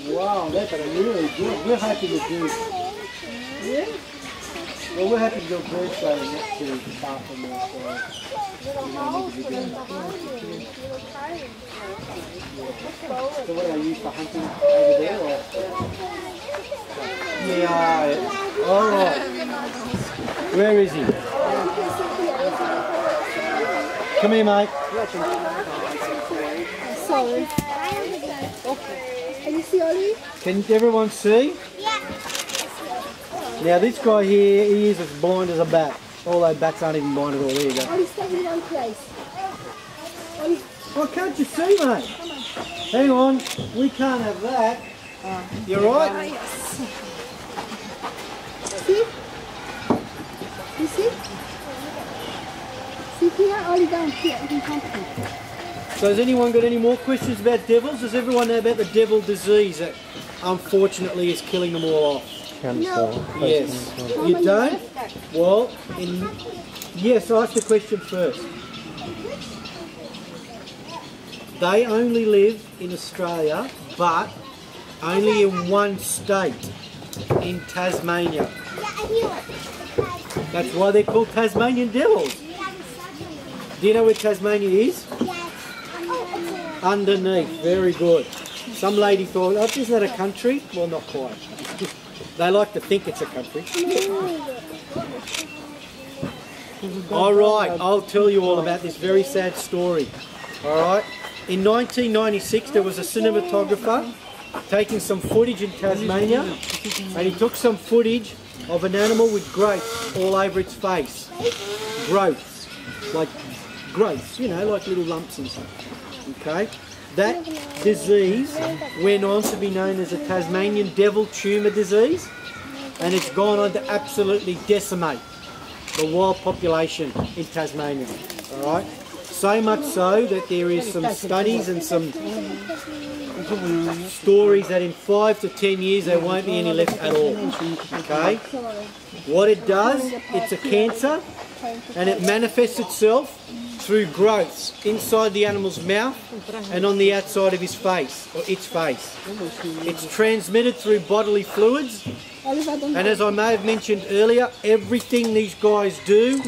Wow, that's really good. We're happy to do. Yeah? Well, we're happy to do a birthday next to apart from that. So what are you used for hunting over there? Or? Yeah. All right. Where is he? Come here, mate. Sorry. Can you see Ollie? Can everyone see? Yeah. Now this guy here, he is as blind as a bat. Although bats aren't even blind at all. There you go. Ollie, stay in one place. Ollie. Oh, can't you see, mate? Hang on. We can't have that. You right? See? You see? See here? Ollie, down here. You can come here. So has anyone got any more questions about devils? Does everyone know about the devil disease that unfortunately is killing them all off? No. Yes. You don't? Well, yes, ask the question first. They only live in Australia, but only in one state, in Tasmania. That's why they're called Tasmanian Devils. Do you know where Tasmania is? Underneath, very good. Some lady thought, oh, isn't that a country? Well, not quite. They like to think it's a country. All right, I'll tell you all about this very sad story. All right, in 1996 there was a cinematographer taking some footage in Tasmania, and he took some footage of an animal with growths all over its face. Growths, like growths, you know, like little lumps and stuff. Okay, that disease went on to be known as a Tasmanian Devil tumour disease, and it's gone on to absolutely decimate the wild population in Tasmania. All right, so much so that there is some studies and some stories that in 5 to 10 years there won't be any left at all. Okay, what it does, it's a cancer, and it manifests itself through growths inside the animal's mouth and on the outside of his face, or its face. It's transmitted through bodily fluids, and as I may have mentioned earlier, everything these guys do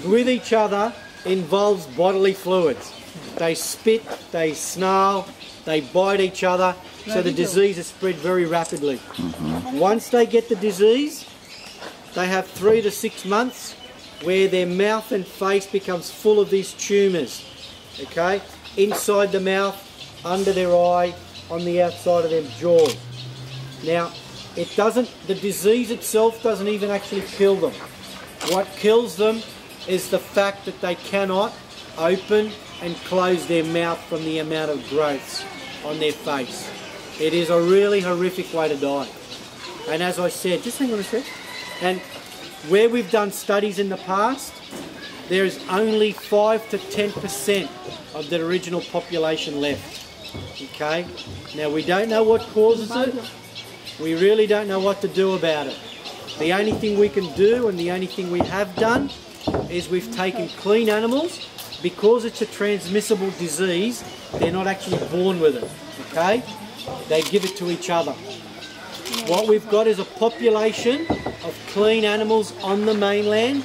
with each other involves bodily fluids. They spit, they snarl, they bite each other, so the disease is spread very rapidly. Once they get the disease, they have 3 to 6 months where their mouth and face becomes full of these tumours, okay, inside the mouth, under their eye, on the outside of their jaw. Now, the disease itself doesn't even actually kill them. What kills them is the fact that they cannot open and close their mouth from the amount of growths on their face. It is a really horrific way to die. And as I said, just hang on a sec, and where we've done studies in the past, there is only 5 to 10% of the original population left. Okay? Now we don't know what causes it. We really don't know what to do about it. The only thing we can do, and the only thing we have done, is we've taken clean animals. Because it's a transmissible disease, they're not actually born with it. Okay? They give it to each other. What we've got is a population of clean animals on the mainland.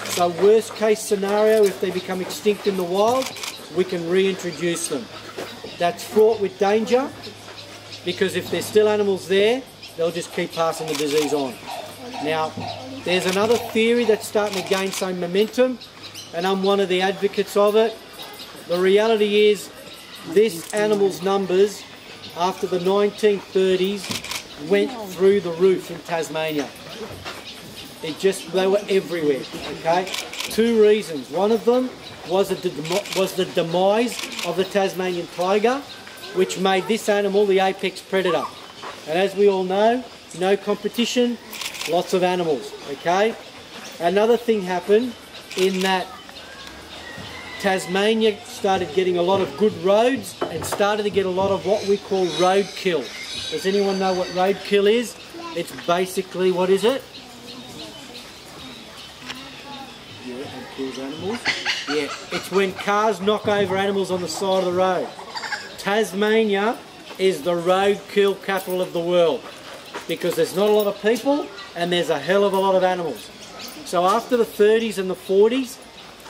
So worst case scenario, if they become extinct in the wild, we can reintroduce them. That's fraught with danger, because if there's still animals there, they'll just keep passing the disease on. Now, there's another theory that's starting to gain some momentum, and I'm one of the advocates of it. The reality is, this animal's numbers after the 1930s went through the roof in Tasmania. They were everywhere, okay? 2 reasons. One of them was the demise of the Tasmanian tiger, which made this animal the apex predator. And as we all know, no competition, lots of animals, okay? Another thing happened in that Tasmania started getting a lot of good roads and started to get a lot of what we call roadkill. Does anyone know what roadkill is? It's basically, what is it? Yeah, it kills animals. Yeah, it's when cars knock over animals on the side of the road. Tasmania is the roadkill capital of the world, because there's not a lot of people and there's a hell of a lot of animals. So after the 30s and the 40s,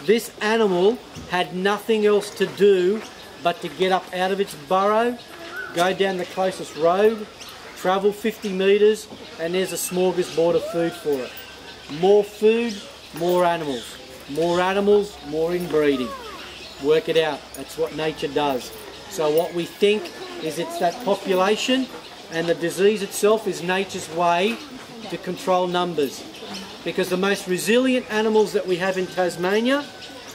this animal had nothing else to do but to get up out of its burrow, go down the closest road, travel 50 metres, and there's a smorgasbord of food for it. More food, more animals. More animals, more inbreeding. Work it out. That's what nature does. So what we think is it's that population, and the disease itself is nature's way to control numbers. Because the most resilient animals that we have in Tasmania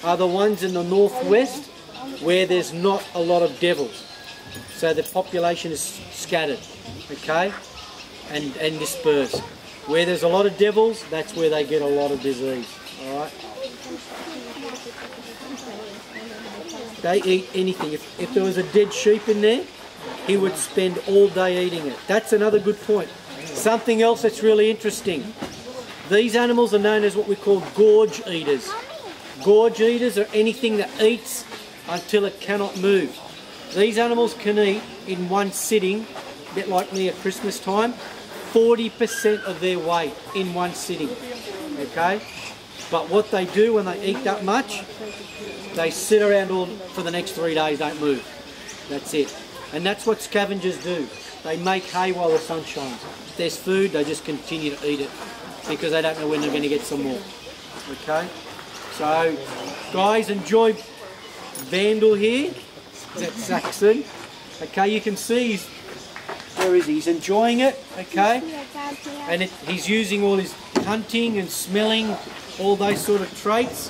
are the ones in the northwest where there's not a lot of devils. So the population is scattered, okay, and dispersed. Where there's a lot of devils, that's where they get a lot of disease, all right? They eat anything. If there was a dead sheep in there, he would spend all day eating it. That's another good point. Something else that's really interesting. These animals are known as what we call gorge eaters. Gorge eaters are anything that eats until it cannot move. These animals can eat in one sitting, a bit like me at Christmas time, 40% of their weight in one sitting, okay? But what they do when they eat that much, they sit around for the next 3 days, don't move. That's it. And that's what scavengers do. They make hay while the sun shines. If there's food, they just continue to eat it because they don't know when they're going to get some more. Okay? So, guys, enjoy Vandal here. That's Saxon. Okay, you can see where is he? He's enjoying it, okay? And he's using all his hunting and smelling, all those sort of traits.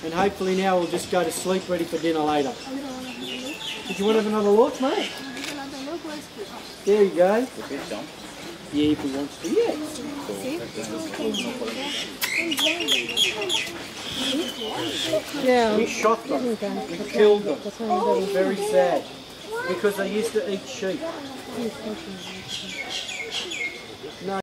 And hopefully now we'll just go to sleep ready for dinner later. Did you want to have another look, mate? There you go. Yeah, if he wants to, yeah. Yeah. We shot them. We killed them. Very sad. Because they used to eat sheep.